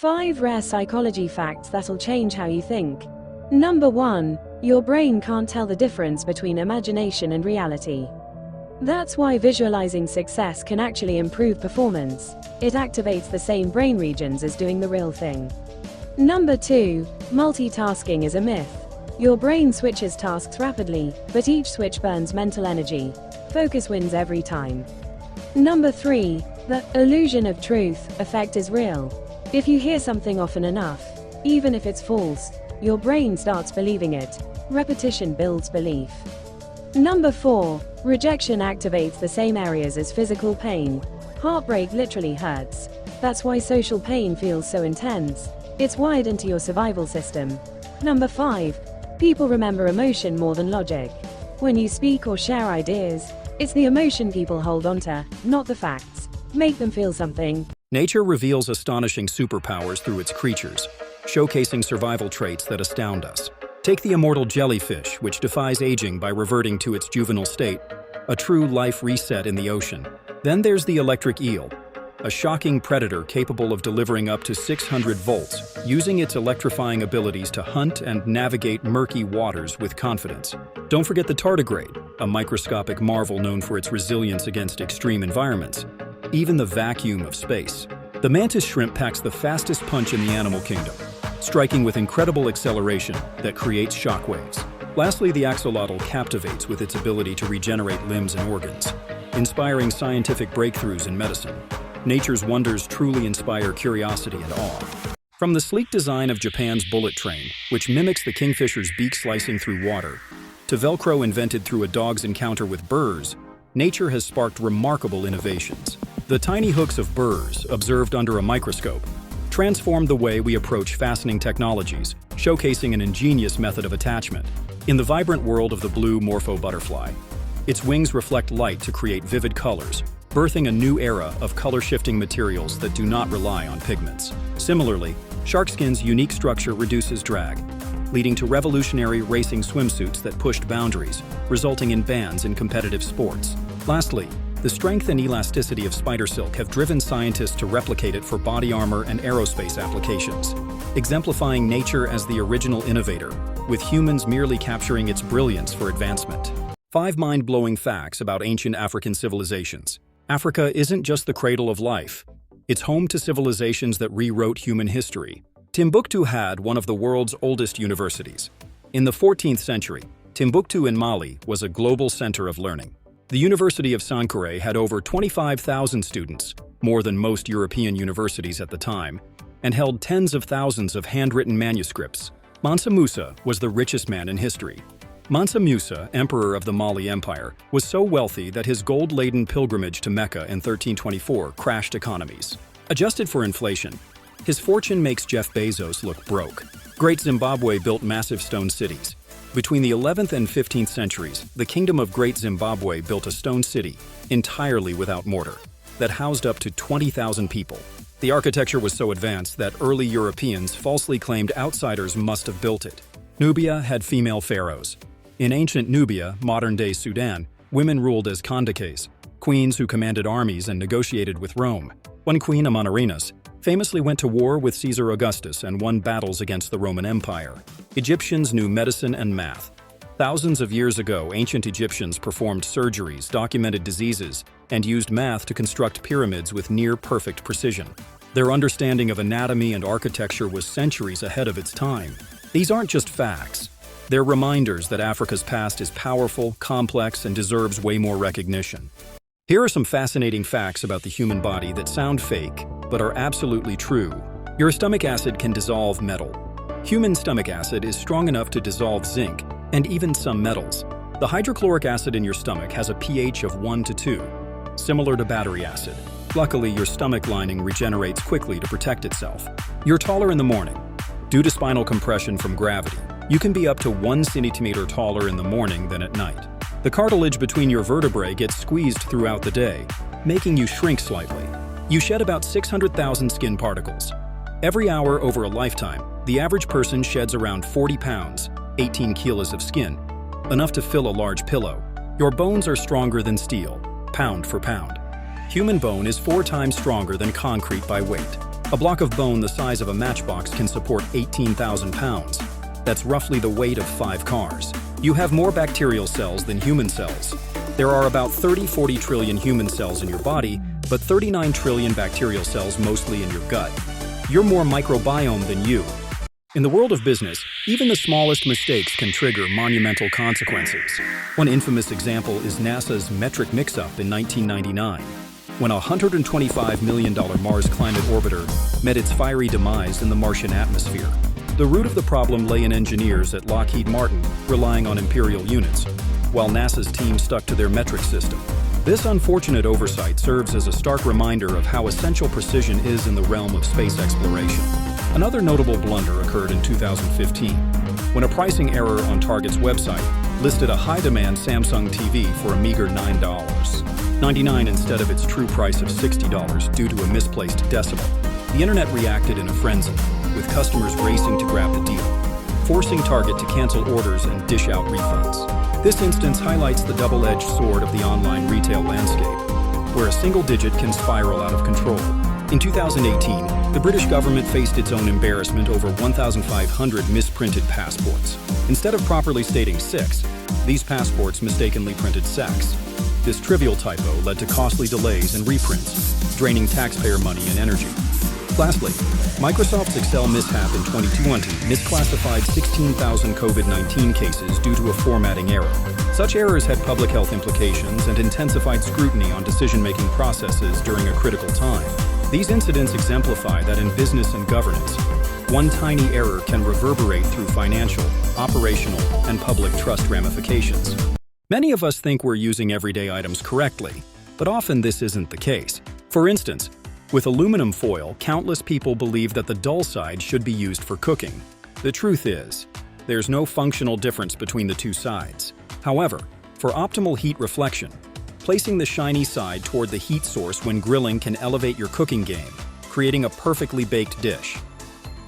5 rare psychology facts that'll change how you think. Number 1. Your brain can't tell the difference between imagination and reality. That's why visualizing success can actually improve performance. It activates the same brain regions as doing the real thing. Number 2. Multitasking is a myth. Your brain switches tasks rapidly, but each switch burns mental energy. Focus wins every time. Number 3. The illusion of truth effect is real. If you hear something often enough, even if it's false, your brain starts believing it. Repetition builds belief. Number 4. Rejection activates the same areas as physical pain. Heartbreak literally hurts. That's why social pain feels so intense. It's wired into your survival system. Number 5. People remember emotion more than logic. When you speak or share ideas, it's the emotion people hold onto, not the facts. Make them feel something. Nature reveals astonishing superpowers through its creatures, showcasing survival traits that astound us. Take the immortal jellyfish, which defies aging by reverting to its juvenile state, a true life reset in the ocean. Then there's the electric eel, a shocking predator capable of delivering up to 600 volts, using its electrifying abilities to hunt and navigate murky waters with confidence. Don't forget the tardigrade, a microscopic marvel known for its resilience against extreme environments. Even the vacuum of space. The mantis shrimp packs the fastest punch in the animal kingdom, striking with incredible acceleration that creates shockwaves. Lastly, the axolotl captivates with its ability to regenerate limbs and organs, inspiring scientific breakthroughs in medicine. Nature's wonders truly inspire curiosity and awe. From the sleek design of Japan's bullet train, which mimics the kingfisher's beak slicing through water, to Velcro invented through a dog's encounter with burrs, nature has sparked remarkable innovations. The tiny hooks of burrs, observed under a microscope, transformed the way we approach fastening technologies, showcasing an ingenious method of attachment. In the vibrant world of the blue morpho butterfly, its wings reflect light to create vivid colors, birthing a new era of color-shifting materials that do not rely on pigments. Similarly, sharkskin's unique structure reduces drag, leading to revolutionary racing swimsuits that pushed boundaries, resulting in bans in competitive sports. Lastly, the strength and elasticity of spider silk have driven scientists to replicate it for body armor and aerospace applications, exemplifying nature as the original innovator, with humans merely capturing its brilliance for advancement. 5 mind-blowing facts about ancient African civilizations. Africa isn't just the cradle of life. It's home to civilizations that rewrote human history. Timbuktu had one of the world's oldest universities. In the 14th century, Timbuktu in Mali was a global center of learning. The University of Sankore had over 25,000 students, more than most European universities at the time, and held tens of thousands of handwritten manuscripts. Mansa Musa was the richest man in history. Mansa Musa, emperor of the Mali Empire, was so wealthy that his gold-laden pilgrimage to Mecca in 1324 crashed economies. Adjusted for inflation, his fortune makes Jeff Bezos look broke. Great Zimbabwe built massive stone cities. Between the 11th and 15th centuries, the Kingdom of Great Zimbabwe built a stone city, entirely without mortar, that housed up to 20,000 people. The architecture was so advanced that early Europeans falsely claimed outsiders must have built it. Nubia had female pharaohs. In ancient Nubia, modern-day Sudan, women ruled as kandakes, queens who commanded armies and negotiated with Rome. One queen, Amanirenas, famously went to war with Caesar Augustus and won battles against the Roman Empire. Egyptians knew medicine and math. Thousands of years ago, ancient Egyptians performed surgeries, documented diseases, and used math to construct pyramids with near-perfect precision. Their understanding of anatomy and architecture was centuries ahead of its time. These aren't just facts. They're reminders that Africa's past is powerful, complex, and deserves way more recognition. Here are some fascinating facts about the human body that sound fake, but are absolutely true. Your stomach acid can dissolve metal. Human stomach acid is strong enough to dissolve zinc, and even some metals. The hydrochloric acid in your stomach has a pH of 1 to 2, similar to battery acid. Luckily, your stomach lining regenerates quickly to protect itself. You're taller in the morning. Due to spinal compression from gravity, you can be up to 1 centimeter taller in the morning than at night. The cartilage between your vertebrae gets squeezed throughout the day, making you shrink slightly. You shed about 600,000 skin particles. Every hour over a lifetime, the average person sheds around 40 pounds, 18 kilos of skin, enough to fill a large pillow. Your bones are stronger than steel, pound for pound. Human bone is 4 times stronger than concrete by weight. A block of bone the size of a matchbox can support 18,000 pounds. That's roughly the weight of 5 cars. You have more bacterial cells than human cells. There are about 30–40 trillion human cells in your body, but 39 trillion bacterial cells mostly in your gut. You're more microbiome than you. In the world of business, even the smallest mistakes can trigger monumental consequences. One infamous example is NASA's metric mix-up in 1999, when a $125 million Mars climate orbiter met its fiery demise in the Martian atmosphere. The root of the problem lay in engineers at Lockheed Martin relying on imperial units, while NASA's team stuck to their metric system. This unfortunate oversight serves as a stark reminder of how essential precision is in the realm of space exploration. Another notable blunder occurred in 2015, when a pricing error on Target's website listed a high-demand Samsung TV for a meager $9.99 instead of its true price of $60 due to a misplaced decimal. The internet reacted in a frenzy, with customers racing to grab the deal, forcing Target to cancel orders and dish out refunds. This instance highlights the double-edged sword of the online retail landscape, where a single digit can spiral out of control. In 2018, the British government faced its own embarrassment over 1,500 misprinted passports. Instead of properly stating 6, these passports mistakenly printed sex. This trivial typo led to costly delays and reprints, draining taxpayer money and energy. Lastly, Microsoft's Excel mishap in 2020 misclassified 16,000 COVID-19 cases due to a formatting error. Such errors had public health implications and intensified scrutiny on decision-making processes during a critical time. These incidents exemplify that in business and governance, one tiny error can reverberate through financial, operational, and public trust ramifications. Many of us think we're using everyday items correctly, but often this isn't the case. For instance, with aluminum foil, countless people believe that the dull side should be used for cooking. The truth is, there's no functional difference between the two sides. However, for optimal heat reflection, placing the shiny side toward the heat source when grilling can elevate your cooking game, creating a perfectly baked dish.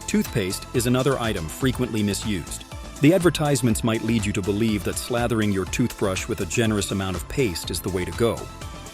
Toothpaste is another item frequently misused. The advertisements might lead you to believe that slathering your toothbrush with a generous amount of paste is the way to go.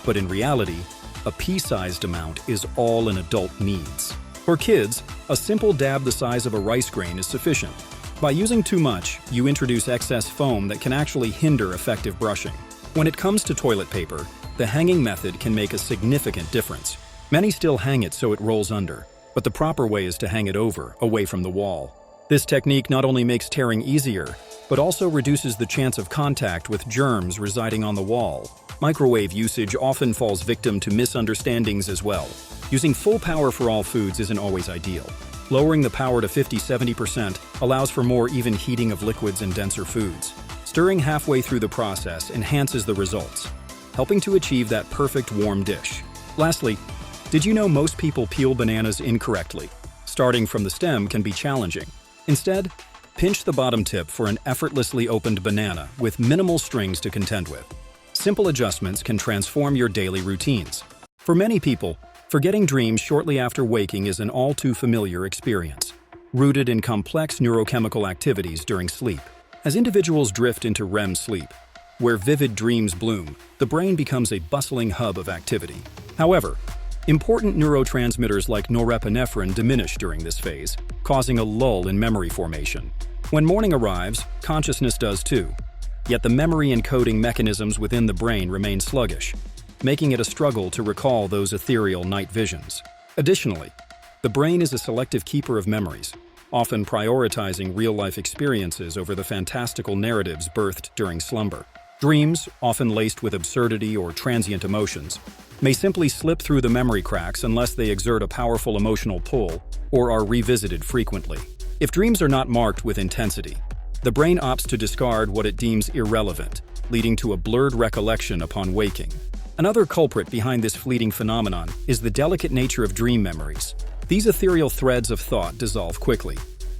But in reality, a pea-sized amount is all an adult needs. For kids, a simple dab the size of a rice grain is sufficient. By using too much, you introduce excess foam that can actually hinder effective brushing. When it comes to toilet paper, the hanging method can make a significant difference. Many still hang it so it rolls under, but the proper way is to hang it over, away from the wall. This technique not only makes tearing easier, but also reduces the chance of contact with germs residing on the wall. Microwave usage often falls victim to misunderstandings as well. Using full power for all foods isn't always ideal. Lowering the power to 50–70% allows for more even heating of liquids and denser foods. Stirring halfway through the process enhances the results, helping to achieve that perfect warm dish. Lastly, did you know most people peel bananas incorrectly? Starting from the stem can be challenging. Instead, pinch the bottom tip for an effortlessly opened banana with minimal strings to contend with. Simple adjustments can transform your daily routines. For many people, forgetting dreams shortly after waking is an all-too-familiar experience, rooted in complex neurochemical activities during sleep. As individuals drift into REM sleep, where vivid dreams bloom, the brain becomes a bustling hub of activity. However, important neurotransmitters like norepinephrine diminish during this phase, causing a lull in memory formation. When morning arrives, consciousness does too. Yet the memory encoding mechanisms within the brain remain sluggish, making it a struggle to recall those ethereal night visions. Additionally, the brain is a selective keeper of memories, often prioritizing real-life experiences over the fantastical narratives birthed during slumber. Dreams, often laced with absurdity or transient emotions, may simply slip through the memory cracks unless they exert a powerful emotional pull or are revisited frequently. If dreams are not marked with intensity, the brain opts to discard what it deems irrelevant, leading to a blurred recollection upon waking. Another culprit behind this fleeting phenomenon is the delicate nature of dream memories. These ethereal threads of thought dissolve quickly,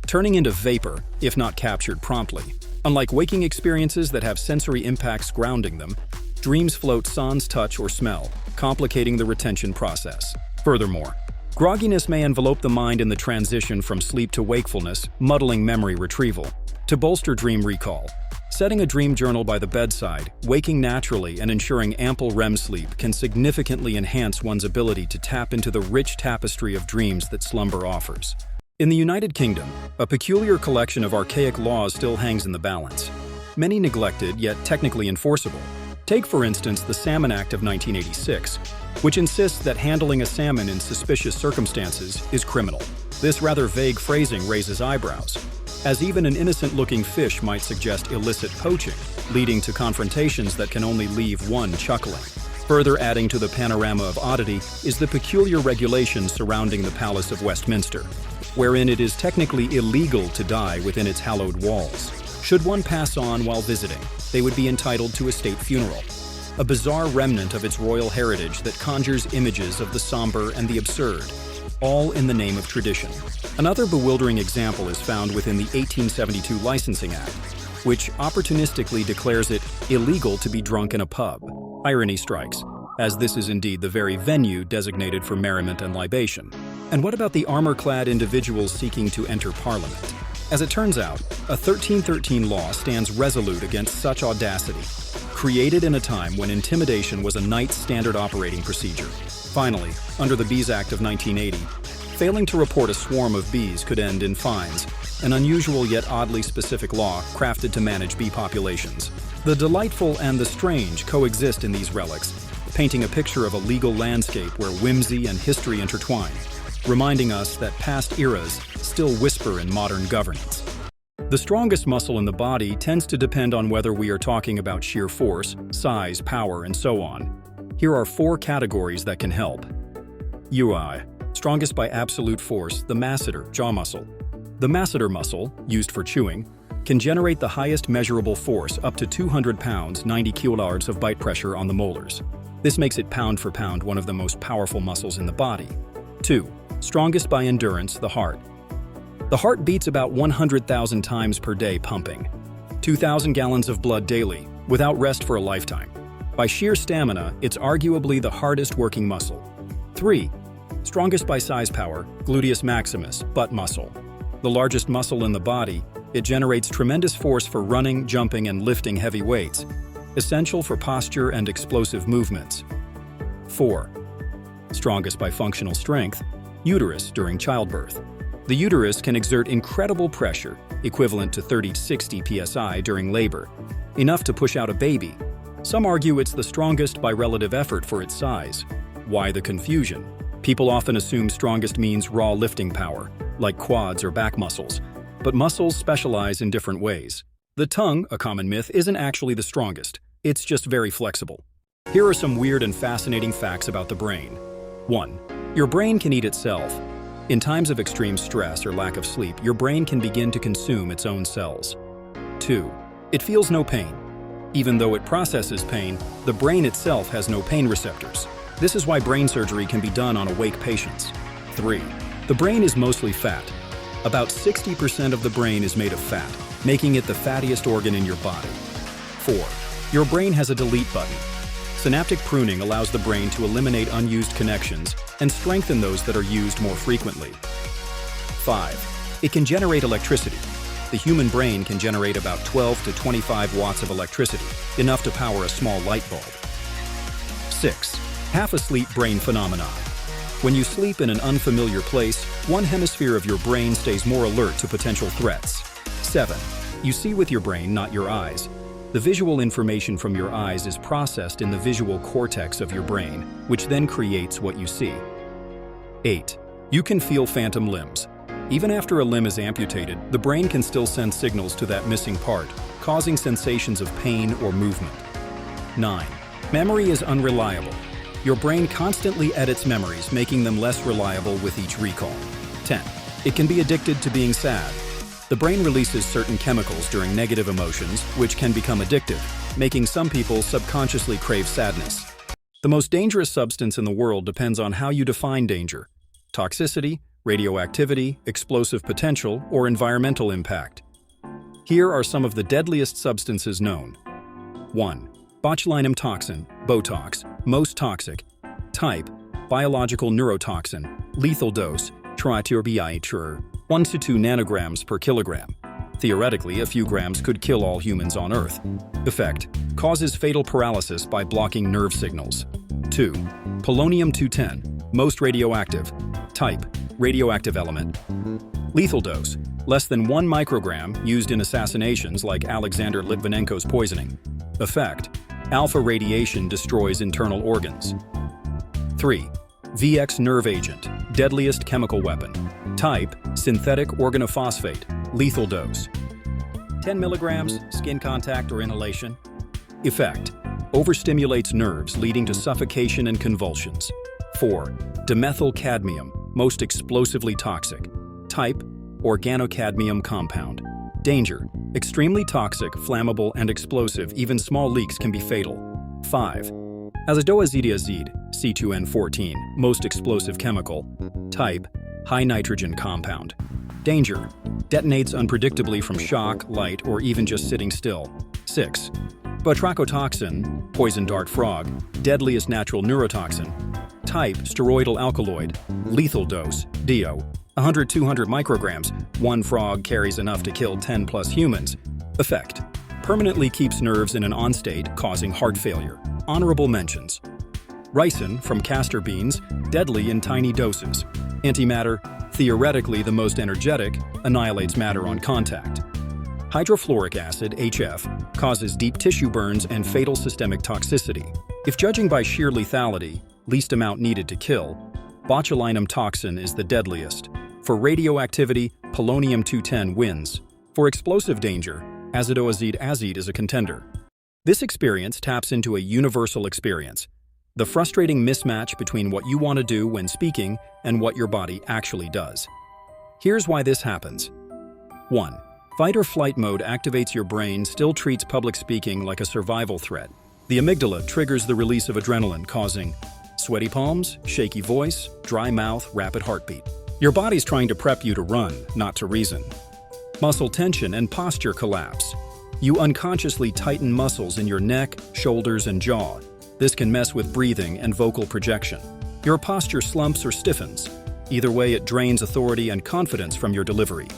turning into vapor if not captured promptly. Unlike waking experiences that have sensory impacts grounding them, dreams float sans touch or smell, complicating the retention process. Furthermore, grogginess may envelop the mind in the transition from sleep to wakefulness, muddling memory retrieval. To bolster dream recall, Setting a dream journal by the bedside, waking naturally, and ensuring ample REM sleep can significantly enhance one's ability to tap into the rich tapestry of dreams that slumber offers. In the United Kingdom, a peculiar collection of archaic laws still hangs in the balance, many neglected yet technically enforceable. Take, for instance, the Salmon Act of 1986, which insists that handling a salmon in suspicious circumstances is criminal. This rather vague phrasing raises eyebrows, as even an innocent-looking fish might suggest illicit poaching, leading to confrontations that can only leave one chuckling. Further adding to the panorama of oddity is the peculiar regulations surrounding the Palace of Westminster, wherein it is technically illegal to die within its hallowed walls. Should one pass on while visiting, they would be entitled to a state funeral, a bizarre remnant of its royal heritage that conjures images of the somber and the absurd, all in the name of tradition. Another bewildering example is found within the 1872 Licensing Act, which opportunistically declares it illegal to be drunk in a pub. Irony strikes, as this is indeed the very venue designated for merriment and libation. And what about the armor-clad individuals seeking to enter Parliament? As it turns out, a 1313 law stands resolute against such audacity, created in a time when intimidation was a knight's standard operating procedure. Finally, under the Bees Act of 1980, failing to report a swarm of bees could end in fines, an unusual yet oddly specific law crafted to manage bee populations. The delightful and the strange coexist in these relics, painting a picture of a legal landscape where whimsy and history intertwine, reminding us that past eras still whisper in modern governance. The strongest muscle in the body tends to depend on whether we are talking about sheer force, size, power, and so on. Here are 4 categories that can help. UI. Strongest by absolute force, the masseter, jaw muscle. The masseter muscle, used for chewing, can generate the highest measurable force up to 200 pounds, 90 kilograms of bite pressure on the molars. This makes it pound for pound one of the most powerful muscles in the body. 2. Strongest by endurance, the heart. The heart beats about 100,000 times per day pumping, 2,000 gallons of blood daily, without rest for a lifetime. By sheer stamina, it's arguably the hardest working muscle. 3. Strongest by size power, gluteus maximus, butt muscle. The largest muscle in the body, it generates tremendous force for running, jumping, and lifting heavy weights, essential for posture and explosive movements. 4. Strongest by functional strength, uterus during childbirth. The uterus can exert incredible pressure, equivalent to 30 to 60 psi during labor, enough to push out a baby. Some argue it's the strongest by relative effort for its size. Why the confusion? People often assume strongest means raw lifting power, like quads or back muscles, but muscles specialize in different ways. The tongue, a common myth, isn't actually the strongest. It's just very flexible. Here are some weird and fascinating facts about the brain. 1. Your brain can eat itself. In times of extreme stress or lack of sleep, your brain can begin to consume its own cells. 2. It feels no pain. Even though it processes pain, the brain itself has no pain receptors. This is why brain surgery can be done on awake patients. 3. The brain is mostly fat. About 60% of the brain is made of fat, making it the fattiest organ in your body. 4. Your brain has a delete button. Synaptic pruning allows the brain to eliminate unused connections and strengthen those that are used more frequently. 5. It can generate electricity. The human brain can generate about 12 to 25 watts of electricity, enough to power a small light bulb. 6. Half-asleep brain phenomenon. When you sleep in an unfamiliar place, one hemisphere of your brain stays more alert to potential threats. 7. You see with your brain, not your eyes. The visual information from your eyes is processed in the visual cortex of your brain, which then creates what you see. 8. You can feel phantom limbs. Even after a limb is amputated, the brain can still send signals to that missing part, causing sensations of pain or movement. 9. Memory is unreliable. Your brain constantly edits memories, making them less reliable with each recall. 10. It can be addicted to being sad. The brain releases certain chemicals during negative emotions, which can become addictive, making some people subconsciously crave sadness. The most dangerous substance in the world depends on how you define danger: toxicity, radioactivity, explosive potential, or environmental impact. Here are some of the deadliest substances known. 1. Botulinum toxin, Botox, most toxic. Type: biological neurotoxin, lethal dose, 1 to 2 nanograms per kilogram. Theoretically, a few grams could kill all humans on Earth. Effect: causes fatal paralysis by blocking nerve signals. 2. Polonium-210, most radioactive. Type: radioactive element. Lethal dose: less than 1 microgram, used in assassinations like Alexander Litvinenko's poisoning. Effect: alpha radiation destroys internal organs. 3. VX nerve agent, deadliest chemical weapon. Type: synthetic organophosphate. Lethal dose: 10 milligrams, skin contact or inhalation. Effect: overstimulates nerves, leading to suffocation and convulsions. 4. Dimethyl cadmium, most explosively toxic. Type: organocadmium compound. Danger: extremely toxic, flammable, and explosive. Even small leaks can be fatal. 5. Azidoazidiazide, C2N14, most explosive chemical. Type: high nitrogen compound. Danger: detonates unpredictably from shock, light, or even just sitting still. 6. Batrachotoxin, poison dart frog, deadliest natural neurotoxin. Type: steroidal alkaloid. Lethal dose: DO, 100-200 micrograms. One frog carries enough to kill 10 plus humans. Effect: permanently keeps nerves in an on state, causing heart failure. Honorable mentions: ricin from castor beans, deadly in tiny doses. Antimatter, theoretically the most energetic, annihilates matter on contact. Hydrofluoric acid, HF, causes deep tissue burns and fatal systemic toxicity. If judging by sheer lethality, least amount needed to kill, botulinum toxin is the deadliest. For radioactivity, polonium-210 wins. For explosive danger, azidoazide is a contender. This experience taps into a universal experience: the frustrating mismatch between what you want to do when speaking and what your body actually does. Here's why this happens. 1. Fight or flight mode activates your brain, still treats public speaking like a survival threat. The amygdala triggers the release of adrenaline, causing sweaty palms, shaky voice, dry mouth, rapid heartbeat. Your body's trying to prep you to run, not to reason. Muscle tension and posture collapse. You unconsciously tighten muscles in your neck, shoulders, and jaw. This can mess with breathing and vocal projection. Your posture slumps or stiffens. Either way, it drains authority and confidence from your delivery.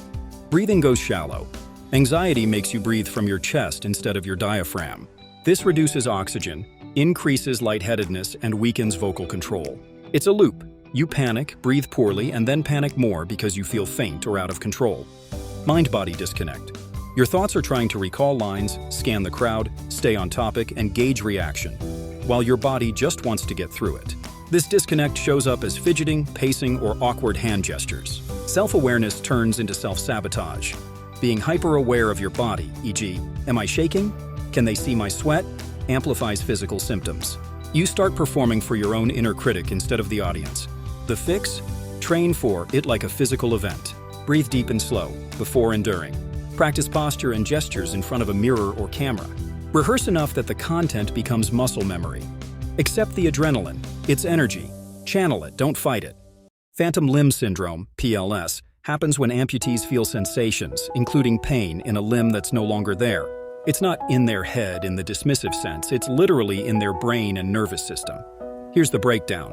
Breathing goes shallow. Anxiety makes you breathe from your chest instead of your diaphragm. This reduces oxygen, increases lightheadedness, and weakens vocal control. It's a loop. You panic, breathe poorly, and then panic more because you feel faint or out of control. Mind-body disconnect. Your thoughts are trying to recall lines, scan the crowd, stay on topic, and gauge reaction, while your body just wants to get through it. This disconnect shows up as fidgeting, pacing, or awkward hand gestures. Self-awareness turns into self-sabotage. Being hyper-aware of your body, e.g., am I shaking? Can they see my sweat? Amplifies physical symptoms. You start performing for your own inner critic instead of the audience. The fix? Train for it like a physical event. Breathe deep and slow, before and during. Practice posture and gestures in front of a mirror or camera. Rehearse enough that the content becomes muscle memory. Accept the adrenaline. It's energy. Channel it, don't fight it. Phantom limb syndrome, PLS, happens when amputees feel sensations, including pain, in a limb that's no longer there. It's not in their head in the dismissive sense, it's literally in their brain and nervous system. Here's the breakdown.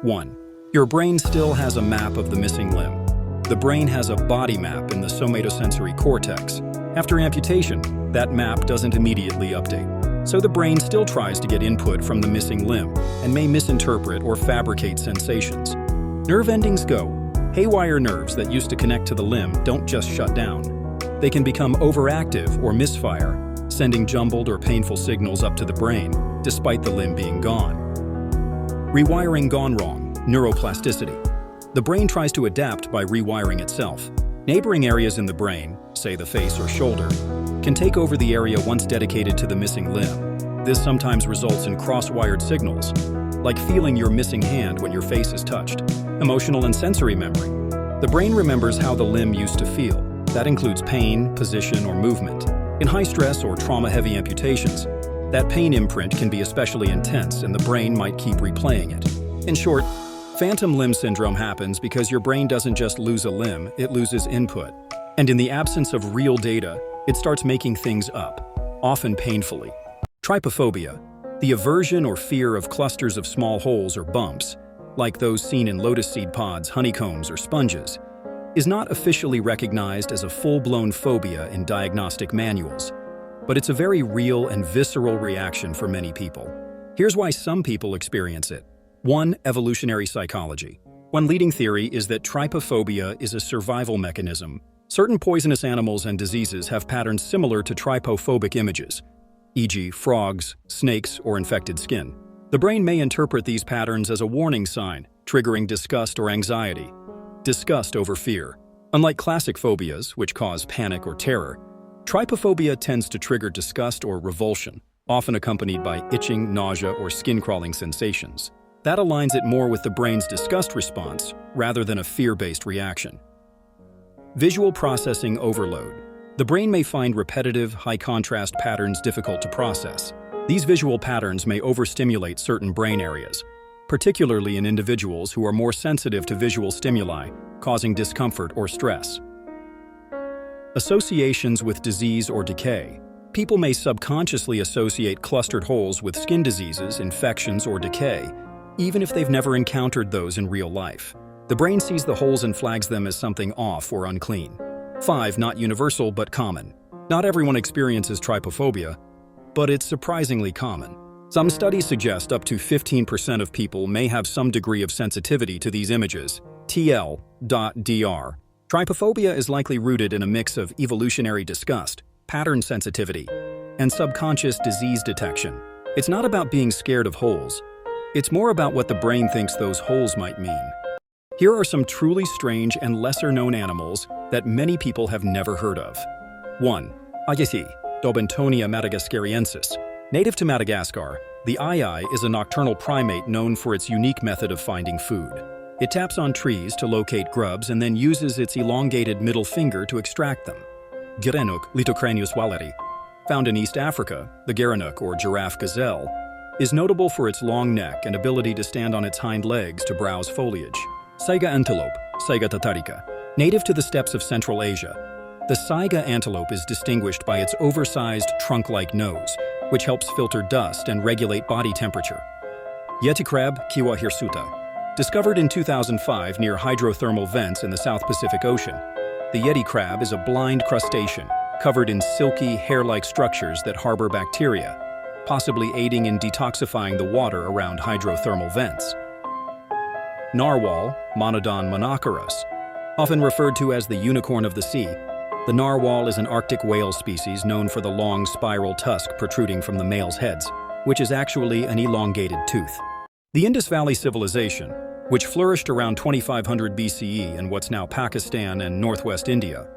1. Your brain still has a map of the missing limb. The brain has a body map in the somatosensory cortex. After amputation, that map doesn't immediately update. So the brain still tries to get input from the missing limb and may misinterpret or fabricate sensations. Nerve endings go. Haywire nerves that used to connect to the limb don't just shut down. They can become overactive or misfire, sending jumbled or painful signals up to the brain, despite the limb being gone. Rewiring gone wrong, neuroplasticity. The brain tries to adapt by rewiring itself. Neighboring areas in the brain, say the face or shoulder, can take over the area once dedicated to the missing limb. This sometimes results in cross-wired signals, like feeling your missing hand when your face is touched. Emotional and sensory memory. The brain remembers how the limb used to feel. That includes pain, position, or movement. In high-stress or trauma-heavy amputations, that pain imprint can be especially intense and the brain might keep replaying it. In short, phantom limb syndrome happens because your brain doesn't just lose a limb, it loses input. And in the absence of real data, it starts making things up, often painfully. Trypophobia, the aversion or fear of clusters of small holes or bumps, like those seen in lotus seed pods, honeycombs, or sponges. is not officially recognized as a full-blown phobia in diagnostic manuals, but it's a very real and visceral reaction for many people. Here's why some people experience it. 1. Evolutionary psychology. One leading theory is that trypophobia is a survival mechanism. Certain poisonous animals and diseases have patterns similar to trypophobic images, e.g., frogs, snakes, or infected skin. The brain may interpret these patterns as a warning sign, triggering disgust or anxiety. Disgust over fear. Unlike classic phobias, which cause panic or terror, trypophobia tends to trigger disgust or revulsion, often accompanied by itching, nausea, or skin-crawling sensations. That aligns it more with the brain's disgust response rather than a fear-based reaction. Visual processing overload. The brain may find repetitive, high-contrast patterns difficult to process. These visual patterns may overstimulate certain brain areas, particularly in individuals who are more sensitive to visual stimuli, causing discomfort or stress. Associations with disease or decay. People may subconsciously associate clustered holes with skin diseases, infections, or decay, even if they've never encountered those in real life. The brain sees the holes and flags them as something off or unclean. 5. Not universal, but common. Not everyone experiences trypophobia, but it's surprisingly common. Some studies suggest up to 15% of people may have some degree of sensitivity to these images. TL.dr. Trypophobia is likely rooted in a mix of evolutionary disgust, pattern sensitivity, and subconscious disease detection. It's not about being scared of holes. It's more about what the brain thinks those holes might mean. Here are some truly strange and lesser-known animals that many people have never heard of. 1. Ayesi, Dobentonia madagascariensis. Native to Madagascar, the aye is a nocturnal primate known for its unique method of finding food. It taps on trees to locate grubs and then uses its elongated middle finger to extract them. Gerenuk litocranius walleri. Found in East Africa, the gerenuk, or giraffe gazelle, is notable for its long neck and ability to stand on its hind legs to browse foliage. Saiga antelope, Saiga tatarica. Native to the steppes of Central Asia, the saiga antelope is distinguished by its oversized trunk-like nose, which helps filter dust and regulate body temperature. Yeti crab, Kiwa hirsuta. Discovered in 2005 near hydrothermal vents in the South Pacific Ocean, the yeti crab is a blind crustacean covered in silky, hair-like structures that harbor bacteria, possibly aiding in detoxifying the water around hydrothermal vents. Narwhal, Monodon monoceros. Often referred to as the unicorn of the sea, the narwhal is an Arctic whale species known for the long spiral tusk protruding from the male's heads, which is actually an elongated tooth. The Indus Valley Civilization, which flourished around 2500 BCE in what's now Pakistan and northwest India,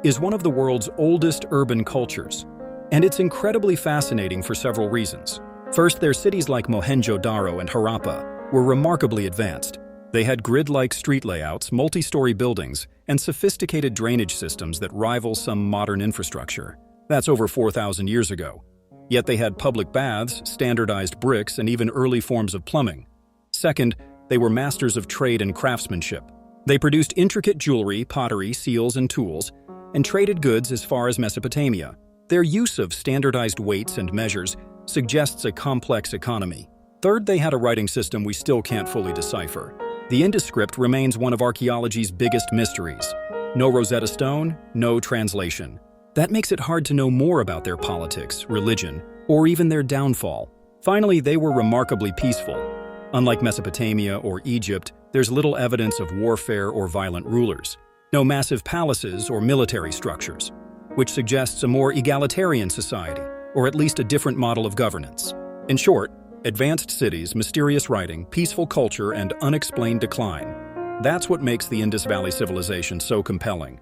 is one of the world's oldest urban cultures, and it's incredibly fascinating for several reasons. First, their cities like Mohenjo-Daro and Harappa were remarkably advanced. They had grid-like street layouts, multi-story buildings, and sophisticated drainage systems that rival some modern infrastructure. That's over 4,000 years ago. Yet they had public baths, standardized bricks, and even early forms of plumbing. Second, they were masters of trade and craftsmanship. They produced intricate jewelry, pottery, seals, and tools, and traded goods as far as Mesopotamia. Their use of standardized weights and measures suggests a complex economy. Third, they had a writing system we still can't fully decipher. The Indus script remains one of archaeology's biggest mysteries. No Rosetta Stone, no translation. That makes it hard to know more about their politics, religion, or even their downfall. Finally, they were remarkably peaceful. Unlike Mesopotamia or Egypt, there's little evidence of warfare or violent rulers. No massive palaces or military structures, which suggests a more egalitarian society, or at least a different model of governance. In short, advanced cities, mysterious writing, peaceful culture, and unexplained decline. That's what makes the Indus Valley Civilization so compelling.